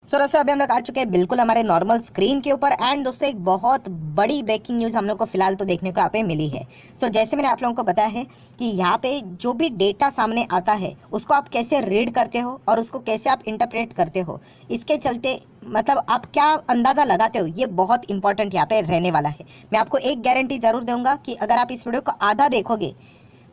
दोस्तों अभी हम लोग आ चुके हैं बिल्कुल हमारे नॉर्मल स्क्रीन के ऊपर। एंड दोस्तों एक बहुत बड़ी ब्रेकिंग न्यूज़ हम लोग को फिलहाल तो देखने को यहाँ पे मिली है। जैसे मैंने आप लोगों को बताया है कि यहाँ पे जो भी डेटा सामने आता है उसको आप कैसे रीड करते हो और उसको कैसे आप इंटरप्रेट करते हो, इसके चलते मतलब आप क्या अंदाज़ा लगाते हो, ये बहुत इंपॉर्टेंट यहाँ पे रहने वाला है। मैं आपको एक गारंटी ज़रूर दूंगा कि अगर आप इस वीडियो को आधा देखोगे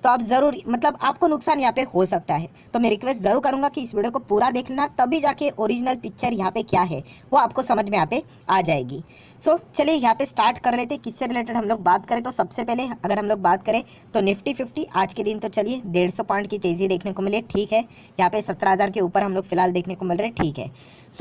तो आप ज़रूर मतलब आपको नुकसान यहाँ पे हो सकता है। तो मैं रिक्वेस्ट ज़रूर करूँगा कि इस वीडियो को पूरा देख लेना, तभी जाके ओरिजिनल पिक्चर यहाँ पे क्या है वो आपको समझ में यहाँ पे आ जाएगी। चलिए यहाँ पे स्टार्ट कर लेते हैं। किससे रिलेटेड हम लोग बात करें तो सबसे पहले अगर हम लोग बात करें तो निफ्टी 50 आज के दिन तो चलिए 150 पॉइंट की तेज़ी देखने को मिले, ठीक है। यहाँ पे 17,000 के ऊपर हम लोग फिलहाल देखने को मिल रहे हैं, ठीक है।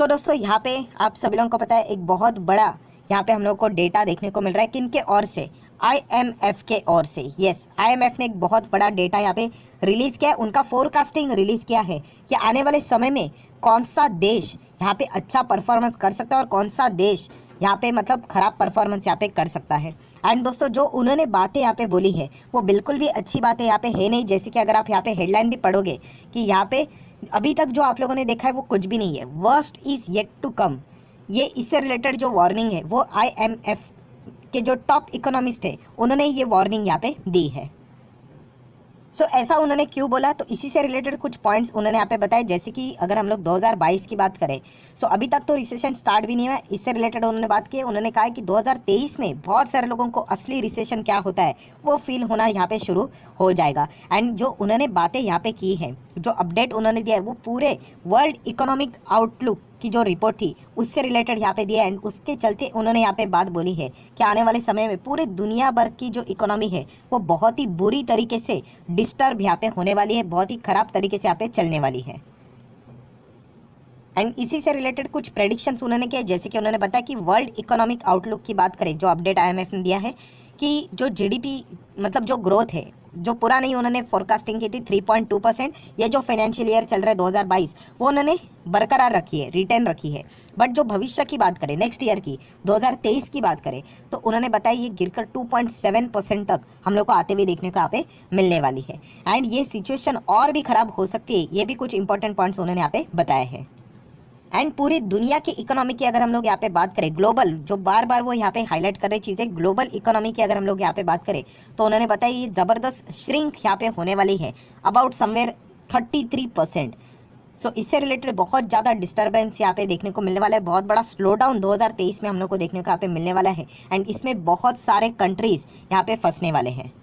दोस्तों यहाँ पे आप सभी लोगों को पता है एक बहुत बड़ा यहाँ पे हम लोग को डेटा देखने को मिल रहा है, किनके ओर से, आईएमएफ के ओर से। यस, आईएमएफ ने एक बहुत बड़ा डेटा यहाँ पे रिलीज़ किया है, उनका फोरकास्टिंग रिलीज़ किया है कि आने वाले समय में कौन सा देश यहाँ पे अच्छा परफॉर्मेंस कर सकता है और कौन सा देश यहाँ पे मतलब ख़राब परफॉर्मेंस यहाँ पे कर सकता है। एंड दोस्तों जो उन्होंने बातें यहाँ पे बोली है वो बिल्कुल भी अच्छी बातें यहाँ पे है नहीं। जैसे कि अगर आप यहाँ पे हेडलाइन भी पढ़ोगे कि यहाँ पे अभी तक जो आप लोगों ने देखा है वो कुछ भी नहीं है, worst is yet to come. ये इससे रिलेटेड जो वार्निंग है वो आईएमएफ के जो टॉप इकोनॉमिस्ट है उन्होंने ये वार्निंग यहाँ पे दी है। ऐसा उन्होंने क्यों बोला, तो इसी से रिलेटेड कुछ पॉइंट्स उन्होंने यहाँ पे बताए। जैसे कि अगर हम लोग 2022 की बात करें अभी तक तो रिसेशन स्टार्ट भी नहीं हुआ है, इससे रिलेटेड उन्होंने बात की। उन्होंने कहा कि 2023 में बहुत सारे लोगों को असली रिसेशन क्या होता है वो फील होना यहाँ पे शुरू हो जाएगा। एंड जो उन्होंने बातें यहाँ पे की है, जो अपडेट उन्होंने दिया है वो पूरे वर्ल्ड इकोनॉमिक आउटलुक की जो रिपोर्ट थी उससे रिलेटेड यहाँ पे दिया। एंड उसके चलते उन्होंने यहाँ पे बात बोली है कि आने वाले समय में पूरे दुनिया भर की जो इकोनॉमी है वो बहुत ही बुरी तरीके से डिस्टर्ब यहाँ पे होने वाली है, बहुत ही ख़राब तरीके से यहाँ पे चलने वाली है। एंड इसी से रिलेटेड कुछ प्रेडिक्शंस उन्होंने किए। जैसे कि उन्होंने बताया कि वर्ल्ड इकोनॉमिक आउटलुक की बात करें, जो अपडेट आईएमएफ ने दिया है कि जो जीडीपी मतलब जो ग्रोथ है, जो पूरा नहीं उन्होंने फोरकास्टिंग की थी 3.2%, ये जो फाइनेंशियल ईयर चल रहा है 2022 वो उन्होंने बरकरार रखी है, रिटेन रखी है। बट जो भविष्य की बात करें, नेक्स्ट ईयर की 2023 की बात करें तो उन्होंने बताया ये गिरकर 2.7% तक हम लोग को आते हुए देखने को यहाँ पे मिलने वाली है। एंड ये सिचुएशन और भी ख़राब हो सकती है, ये भी कुछ इंपॉर्टेंट पॉइंट्स उन्होंने यहाँ पे बताए हैं। एंड पूरी दुनिया की इकोनॉमी की अगर हम लोग यहाँ पे बात करें, ग्लोबल जो बार बार वो यहाँ पे हाईलाइट कर रही चीज़ें, ग्लोबल इकोनॉमी की अगर हम लोग यहाँ पे बात करें तो उन्होंने बताया ये ज़बरदस्त श्रिंक यहाँ पे होने वाली है, अबाउट समवेयर 33%। इससे रिलेटेड बहुत ज़्यादा डिस्टर्बेंस यहाँ पे देखने को मिलने वाला है, बहुत बड़ा स्लो डाउन 2023 में हम लोग को देखने को यहाँ पे मिलने वाला है। एंड इसमें बहुत सारे कंट्रीज़ यहाँ पे फंसने वाले हैं।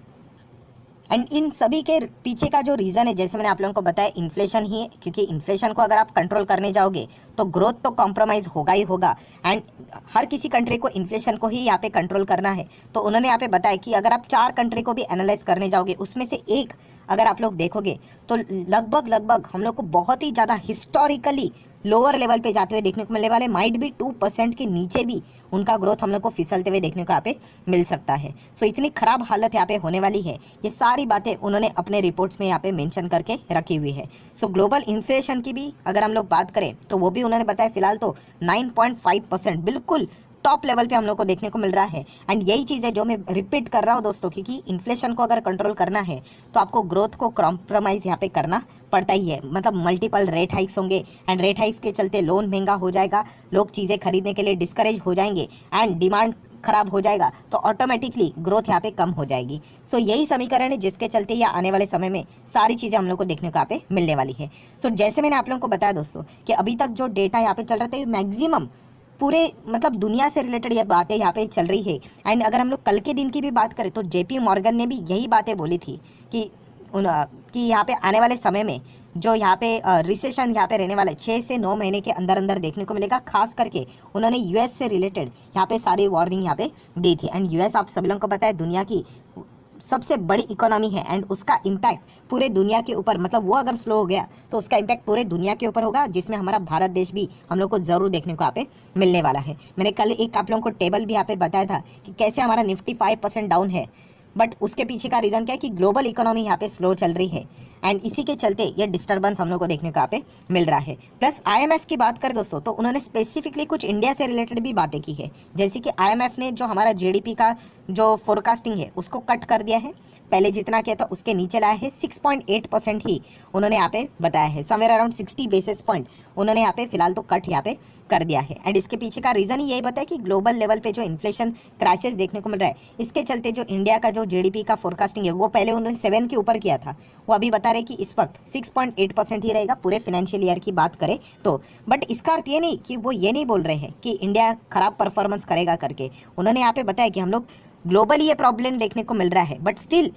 एंड इन सभी के पीछे का जो रीज़न है, जैसे मैंने आप लोगों को बताया, इन्फ्लेशन ही है। क्योंकि इन्फ्लेशन को अगर आप कंट्रोल करने जाओगे तो ग्रोथ तो कॉम्प्रोमाइज़ होगा ही होगा। एंड हर किसी कंट्री को इन्फ्लेशन को ही यहाँ पे कंट्रोल करना है। तो उन्होंने यहाँ पे बताया कि अगर आप 4 कंट्री को भी एनालाइज करने जाओगे उसमें से एक अगर आप लोग देखोगे तो लगभग हम लोग को बहुत ही ज़्यादा हिस्टोरिकली लोअर लेवल पे जाते हुए देखने को मिलने वाले, माइट भी 2% के नीचे भी उनका ग्रोथ हम लोग को फिसलते हुए देखने को यहाँ पे मिल सकता है। इतनी ख़राब हालत यहाँ पे होने वाली है। ये सारी बातें उन्होंने अपने रिपोर्ट्स में यहाँ पे मेंशन करके रखी हुई है। ग्लोबल इन्फ्लेशन की भी अगर हम लोग बात करें तो वो भी उन्होंने बताया फिलहाल तो 9.5% बिल्कुल टॉप लेवल पे हम लोग को देखने को मिल रहा है। एंड यही चीज़ है जो मैं रिपीट कर रहा हूँ दोस्तों, क्योंकि इन्फ्लेशन को अगर कंट्रोल करना है तो आपको ग्रोथ को कॉम्प्रोमाइज़ यहाँ पे करना पड़ता ही है। मतलब मल्टीपल रेट हाइक्स होंगे एंड रेट हाइक्स के चलते लोन महंगा हो जाएगा, लोग चीज़ें खरीदने के लिए डिस्करेज हो जाएंगे एंड डिमांड खराब हो जाएगा, तो ऑटोमेटिकली ग्रोथ यहाँ पे कम हो जाएगी। यही समीकरण है जिसके चलते या आने वाले समय में सारी चीज़ें हम लोग को देखने को यहाँ पे मिलने वाली है। जैसे मैंने आप लोगों को बताया दोस्तों कि अभी तक जो डेटा यहाँ पे चल रहा था मैक्सिमम पूरे मतलब दुनिया से रिलेटेड ये बातें यहाँ पे चल रही है। एंड अगर हम लोग कल के दिन की भी बात करें तो जेपी मॉर्गन ने भी यही बातें बोली थी कि यहाँ पे आने वाले समय में जो यहाँ पे रिसेशन यहाँ पे रहने वाला है 6 से 9 महीने के अंदर अंदर देखने को मिलेगा। खास करके उन्होंने यूएस से रिलेटेड यहाँ पे सारी वार्निंग यहाँ पे दी थी। एंड यूएस आप सभी लोगों को पता है दुनिया की सबसे बड़ी इकोनॉमी है एंड उसका इम्पैक्ट पूरे दुनिया के ऊपर, मतलब वो अगर स्लो हो गया तो उसका इम्पैक्ट पूरे दुनिया के ऊपर होगा, जिसमें हमारा भारत देश भी हम लोग को ज़रूर देखने को यहाँ पे मिलने वाला है। मैंने कल एक आप लोगों को टेबल भी यहाँ पे बताया था कि कैसे हमारा निफ्टी 5% डाउन है बट उसके पीछे का रीज़न क्या है कि ग्लोबल इकोनॉमी यहाँ पे स्लो चल रही है एंड इसी के चलते ये डिस्टर्बेंस हम लोग को देखने को यहाँ पे मिल रहा है। प्लस आईएमएफ की बात करें दोस्तों तो उन्होंने स्पेसिफिकली कुछ इंडिया से रिलेटेड भी बातें की है, जैसे कि आईएमएफ ने जो हमारा जीडीपी का जो फोरकास्टिंग है उसको कट कर दिया है, पहले जितना किया था उसके नीचे लाया है, 6.8% ही उन्होंने यहाँ पे बताया है, समवेयर अराउंड 60 बेसिस पॉइंट उन्होंने यहाँ पे फिलहाल तो कट यहाँ पे कर दिया है। एंड इसके पीछे का रीज़न ही यही बताया कि ग्लोबल लेवल पे जो इन्फ्लेशन क्राइसिस देखने को मिल रहा है, इसके चलते जो इंडिया का जो जीडीपी का फोरकास्टिंग है वो पहले उन्होंने 7 के ऊपर किया था, वो अभी बता रहे कि इस वक्त 6.8% ही रहेगा पूरे फाइनेंशियल ईयर की बात करें तो। बट इसका अर्थ ये नहीं कि वो ये नहीं बोल रहे हैं कि इंडिया खराब परफॉर्मेंस करेगा करके, उन्होंने यहाँ पे बताया कि हम लोग ग्लोबली ये प्रॉब्लम देखने को मिल रहा है, बट स्टिल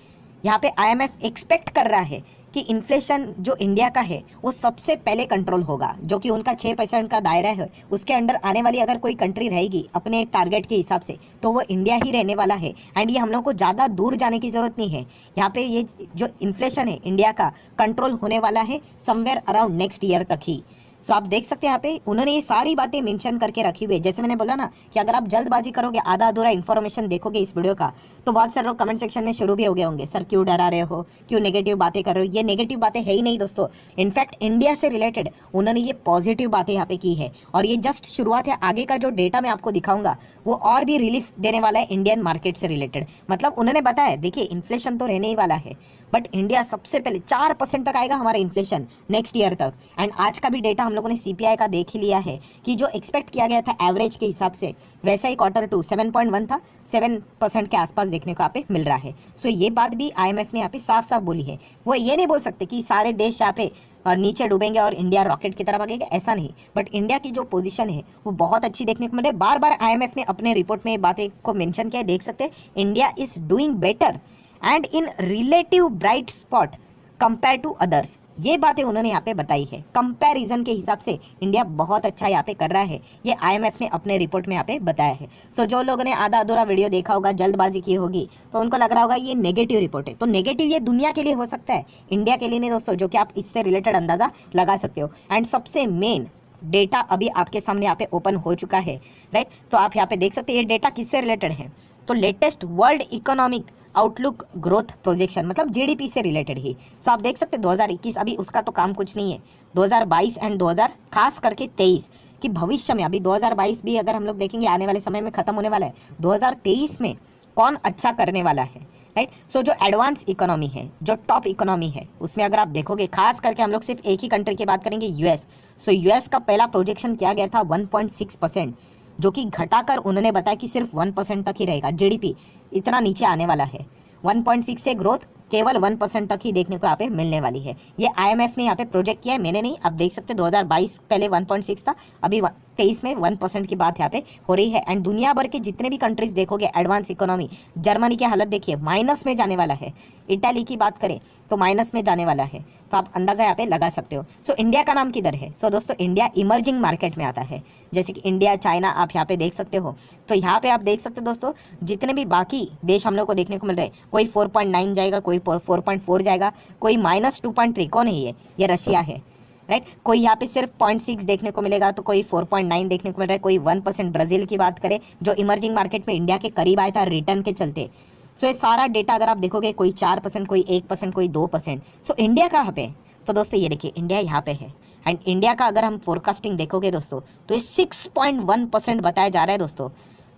यहाँ पे आईएमएफ एक्सपेक्ट कर रहा है कि इन्फ्लेशन जो इंडिया का है वो सबसे पहले कंट्रोल होगा, जो कि उनका 6% का दायरा है, उसके अंडर आने वाली अगर कोई कंट्री रहेगी अपने टारगेट के हिसाब से तो वो इंडिया ही रहने वाला है। एंड ये हम लोग को ज़्यादा दूर जाने की ज़रूरत नहीं है, यहाँ पे ये जो इन्फ्लेशन है इंडिया का कंट्रोल होने वाला है समवेयर अराउंड नेक्स्ट ईयर तक ही। सो आप देख सकते हैं यहाँ पे उन्होंने ये सारी बातें मेंशन करके रखी हुई है। जैसे मैंने बोला ना कि अगर आप जल्दबाजी करोगे, आधा अधूरा इन्फॉर्मेशन देखोगे इस वीडियो का, तो बहुत सारे लोग कमेंट सेक्शन में शुरू भी हो गए होंगे, सर क्यों डरा रहे हो, क्यों नेगेटिव बातें कर रहे हो। ये नेगेटिव बातें है ही नहीं दोस्तों, इनफैक्ट इंडिया से रिलेटेड उन्होंने ये पॉजिटिव बातें यहाँ पे की है और ये जस्ट शुरुआत है। आगे का जो डेटा मैं आपको दिखाऊंगा वो और भी रिलीफ देने वाला है इंडियन मार्केट से रिलेटेड। मतलब उन्होंने बताया देखिए इन्फ्लेशन तो रहने ही वाला है, बट इंडिया सबसे पहले 4% तक आएगा हमारा इन्फ्लेशन नेक्स्ट ईयर तक। एंड आज का भी डेटा हम लोगों ने सीपीआई का देख ही लिया है कि जो एक्सपेक्ट किया गया था एवरेज के हिसाब से, वैसा ही Q2 7.1 था, 7% के आसपास देखने को यहाँ पे मिल रहा है। सो ये बात भी आईएमएफ ने यहाँ पे साफ साफ बोली है। वो ये नहीं बोल सकते कि सारे देश यहाँ पे नीचे डूबेंगे और इंडिया रॉकेट की तरह भागेगा, ऐसा नहीं, बट इंडिया की जो पोजीशन है वो बहुत अच्छी देखने को मिल रही है। बार बार आईएमएफ ने अपने रिपोर्ट में ये बातें को मेंशन किया है, देख सकते हैं India is doing better and in relative bright spot compare to others. ये बातें उन्होंने यहाँ पे बताई है, कंपैरिजन के हिसाब से इंडिया बहुत अच्छा यहाँ पे कर रहा है, ये आईएमएफ ने अपने रिपोर्ट में यहाँ पे बताया है। सो जो लोगों ने आधा अधूरा वीडियो देखा होगा, जल्दबाजी की होगी, तो उनको लग रहा होगा ये नेगेटिव रिपोर्ट है। तो नेगेटिव ये दुनिया के लिए हो सकता है, इंडिया के लिए नहीं दोस्तों, जो कि आप इससे रिलेटेड अंदाज़ा लगा सकते हो। एंड सबसे मेन डेटा अभी आपके सामने यहाँ पे ओपन हो चुका है, राइट। तो आप यहाँ पे देख सकते हैं ये डेटा किससे रिलेटेड है, तो latest world economic outlook growth projection, मतलब जीडीपी से रिलेटेड ही। सो आप देख सकते हैं 2021 अभी उसका तो काम कुछ नहीं है, 2022 एंड 2000 खास करके 23 कि भविष्य में, अभी 2022 भी अगर हम लोग देखेंगे आने वाले समय में ख़त्म होने वाला है, 2023 में कौन अच्छा करने वाला है, राइट। सो जो एडवांस इकोनॉमी है, जो टॉप इकोनॉमी है, उसमें अगर आप देखोगे खास करके हम लोग सिर्फ एक ही कंट्री की बात करेंगे, यूएस। सो यूएस का पहला प्रोजेक्शन किया गया था 1.6%, जो कि घटाकर उन्होंने बताया कि सिर्फ 1% तक ही रहेगा, जीडीपी इतना नीचे आने वाला है। 1.6 से ग्रोथ केवल 1% तक ही देखने को यहाँ पे मिलने वाली है। ये आईएमएफ ने यहाँ पे प्रोजेक्ट किया है, मैंने नहीं। आप देख सकते 2022 पहले 1.6 था, अभी 23 में 1% की बात यहाँ पे हो रही है। एंड दुनिया भर के जितने भी कंट्रीज देखोगे एडवांस इकोनॉमी, जर्मनी की हालत देखिए माइनस में जाने वाला है, इटाली की बात करें तो माइनस में जाने वाला है, तो आप अंदाज़ा यहाँ पे लगा सकते हो। सो इंडिया का नाम किधर है? सो दोस्तों इंडिया इमर्जिंग मार्केट में आता है, जैसे कि इंडिया, चाइना आप यहाँ पे देख सकते हो। तो यहाँ पे आप देख सकते हो दोस्तों जितने भी बाकी देश हम लोग को देखने को मिल रहे हैं, कोई 4.9 जाएगा, कोई 4.4 जाएगा, कोई -2.3, कौन है ये रशिया है, राइट। कोई यहाँ पे सिर्फ 0.6 देखने को मिलेगा, तो कोई 4.9 देखने को मिल रहा है, कोई 1%। ब्राज़ील की बात करें जो इमर्जिंग मार्केट में इंडिया के करीब आया था रिटर्न के चलते। सो ये सारा डेटा अगर आप देखोगे कोई 4%, कोई 1%, कोई 2%। सो इंडिया कहाँ पे? तो दोस्तों ये देखिए इंडिया यहाँ पे है। एंड इंडिया का अगर हम फोरकास्टिंग देखोगे दोस्तों तो ये 6.1% बताया जा रहा है दोस्तों।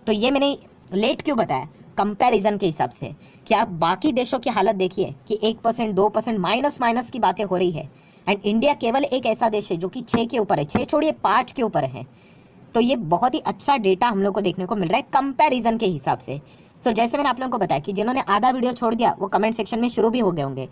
तो ये मैंने लेट क्यों बताया? कंपैरिजन के हिसाब से कि आप बाकी देशों की हालत देखिए कि 1%, 2%, माइनस की बातें हो रही है। एंड इंडिया केवल एक ऐसा देश है जो कि 6 के ऊपर है, 6 छोड़िए 5 के ऊपर है। तो ये बहुत ही अच्छा डेटा हम लोग को देखने को मिल रहा है कंपैरिजन के हिसाब से। सो जैसे मैंने आप लोगों को बताया कि जिन्होंने आधा वीडियो छोड़ दिया वो कमेंट सेक्शन में शुरू भी हो गए होंगे।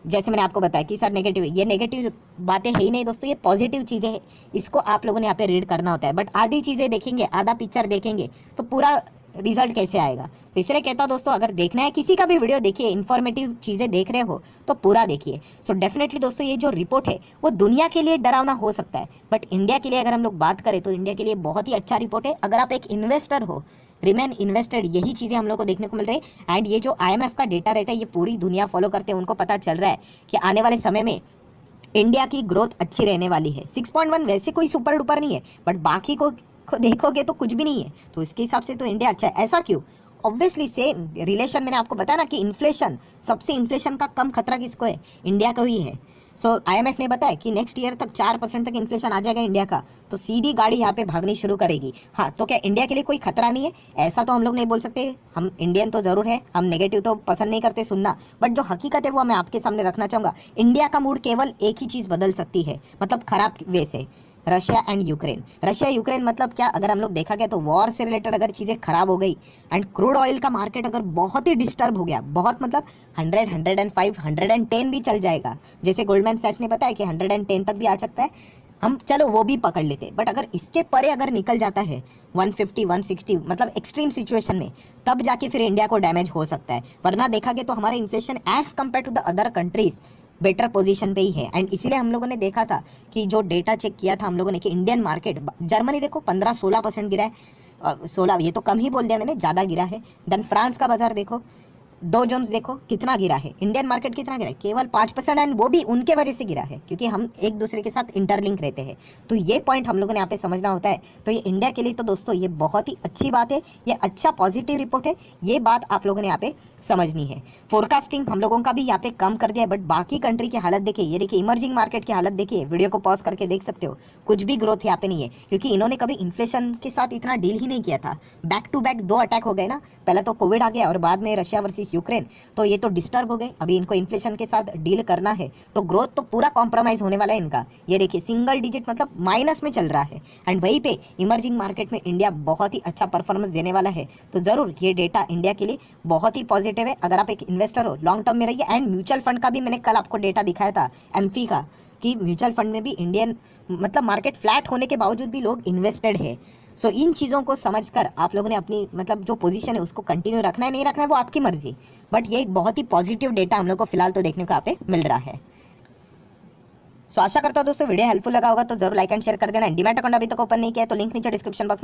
जैसे मैंने आपको बताया कि सर नेगेटिव, ये नेगेटिव बातें है ही नहीं दोस्तों, ये पॉजिटिव चीज़ें हैं, इसको आप लोगों ने यहाँ पे रीड करना होता है। बट आधी चीज़ें देखेंगे, आधा पिक्चर देखेंगे तो पूरा रिजल्ट कैसे आएगा? तो इसलिए कहता हूँ दोस्तों अगर देखना है किसी का भी वीडियो देखिए, इन्फॉर्मेटिव चीज़ें देख रहे हो तो पूरा देखिए। सो डेफिनेटली दोस्तों ये जो रिपोर्ट है वो दुनिया के लिए डरावना हो सकता है, बट इंडिया के लिए अगर हम लोग बात करें तो इंडिया के लिए बहुत ही अच्छा रिपोर्ट है। अगर आप एक इन्वेस्टर हो, रिमेन इन्वेस्टेड, यही चीज़ें हम लोग को देखने को मिल रही है। एंड ये जो आईएमएफ का डेटा रहता है ये पूरी दुनिया फॉलो करते हैं, उनको पता चल रहा है कि आने वाले समय में इंडिया की ग्रोथ अच्छी रहने वाली है। 6.1 वैसे कोई सुपर डुपर नहीं है, बट बाकी को देखोगे तो कुछ भी नहीं है, तो इसके हिसाब से तो इंडिया अच्छा है। ऐसा क्यों? ऑब्वियसली सेम रिलेशन मैंने आपको बताया ना कि इन्फ्लेशन, सबसे इन्फ्लेशन का कम खतरा किसको है? इंडिया को ही है। सो आईएमएफ ने बताया कि नेक्स्ट ईयर तक 4% तक इन्फ्लेशन आ जाएगा इंडिया का, तो सीधी गाड़ी यहाँ पे भागनी शुरू करेगी। हाँ, तो क्या इंडिया के लिए कोई खतरा नहीं है? ऐसा तो हम लोग नहीं बोल सकते। हम इंडियन तो ज़रूर है, हम नेगेटिव तो पसंद नहीं करते सुनना, बट जो हकीकत है वो मैं आपके सामने रखना चाहूँगा। इंडिया का मूड केवल एक ही चीज़ बदल सकती है, मतलब खराब वे से, Russia and Ukraine. Russia Ukraine मतलब क्या, अगर हम लोग देखा गया तो वॉर से रिलेटेड अगर चीज़ें खराब हो गई एंड क्रूड ऑयल का मार्केट अगर बहुत ही डिस्टर्ब हो गया, बहुत मतलब 100, 105, 110 भी चल जाएगा, जैसे गोल्डमैन सैच ने बताया कि 110 तक भी आ सकता है, हम चलो वो भी पकड़ लेते। बट अगर इसके परे अगर निकल जाता है 150, 160, मतलब एक्सट्रीम सिचुएशन में, तब जाके फिर इंडिया को डैमेज हो सकता है। वरना देखा गया तो हमारा inflation as compare to the other countries better position पे ही है। एंड इसीलिए हम लोगों ने देखा था कि जो डेटा चेक किया था हम लोगों ने कि इंडियन मार्केट, जर्मनी देखो 15-16% गिरा है, 16 ये तो कम ही बोल दिया मैंने, ज़्यादा गिरा है। देन फ्रांस का बाजार देखो, डो जोन्स देखो कितना गिरा है, इंडियन मार्केट कितना गिरा है, केवल 5%, एंड वो भी उनके वजह से गिरा है क्योंकि हम एक दूसरे के साथ इंटरलिंक रहते हैं। तो ये पॉइंट हम लोगों ने यहाँ पे समझना होता है। तो ये इंडिया के लिए तो दोस्तों ये बहुत ही अच्छी बात है, ये अच्छा पॉजिटिव रिपोर्ट है, ये बात आप लोगों ने यहाँ पे समझनी है। फोरकास्टिंग हम लोगों का भी यहाँ पे कम कर दिया है, बट बाकी कंट्री की हालत देखिए, ये देखिए इमर्जिंग मार्केट की हालत देखिए, वीडियो को पॉज करके देख सकते हो, कुछ भी ग्रोथ यहाँ पे नहीं है क्योंकि इन्होंने कभी इन्फ्लेशन के साथ इतना डील ही नहीं किया था। बैक टू बैक 2 अटैक हो गए ना, पहले तो कोविड आ गया और बाद में रशिया वर्सेस यूक्रेन, तो ये तो डिस्टर्ब हो गए। अभी इनको इन्फ्लेशन के साथ डील करना है तो ग्रोथ तो पूरा कॉम्प्रोमाइज होने वाला है इनका। ये देखिए सिंगल डिजिट मतलब माइनस में चल रहा है, एंड वहीं पे इमर्जिंग मार्केट में इंडिया बहुत ही अच्छा परफॉर्मेंस देने वाला है। तो ज़रूर ये डेटा इंडिया के लिए बहुत ही पॉजिटिव है। अगर आप एक इन्वेस्टर हो, लॉन्ग टर्म में रहिए। एंड म्यूचुअल फंड का भी मैंने कल आपको डेटा दिखाया था एमफी का, कि म्यूचुअल फंड में भी इंडियन मतलब मार्केट फ्लैट होने के बावजूद भी लोग इन्वेस्टेड है। सो इन चीज़ों को समझकर आप लोगों ने अपनी मतलब जो पोजीशन है उसको कंटिन्यू रखना है, नहीं रखना है वो आपकी मर्जी, बट ये एक बहुत ही पॉजिटिव डेटा हम लोग को फिलहाल तो देखने को यहाँ पे मिल रहा है। सो आशा करता हूँ दोस्तों वीडियो हेल्पफुल लगा होगा, तो जरूर लाइक एंड शेयर कर देना। डीमैट अकाउंट अभी तक ओपन नहीं किया है तो लिंक नीचे डिस्क्रिप्शन बॉक्स में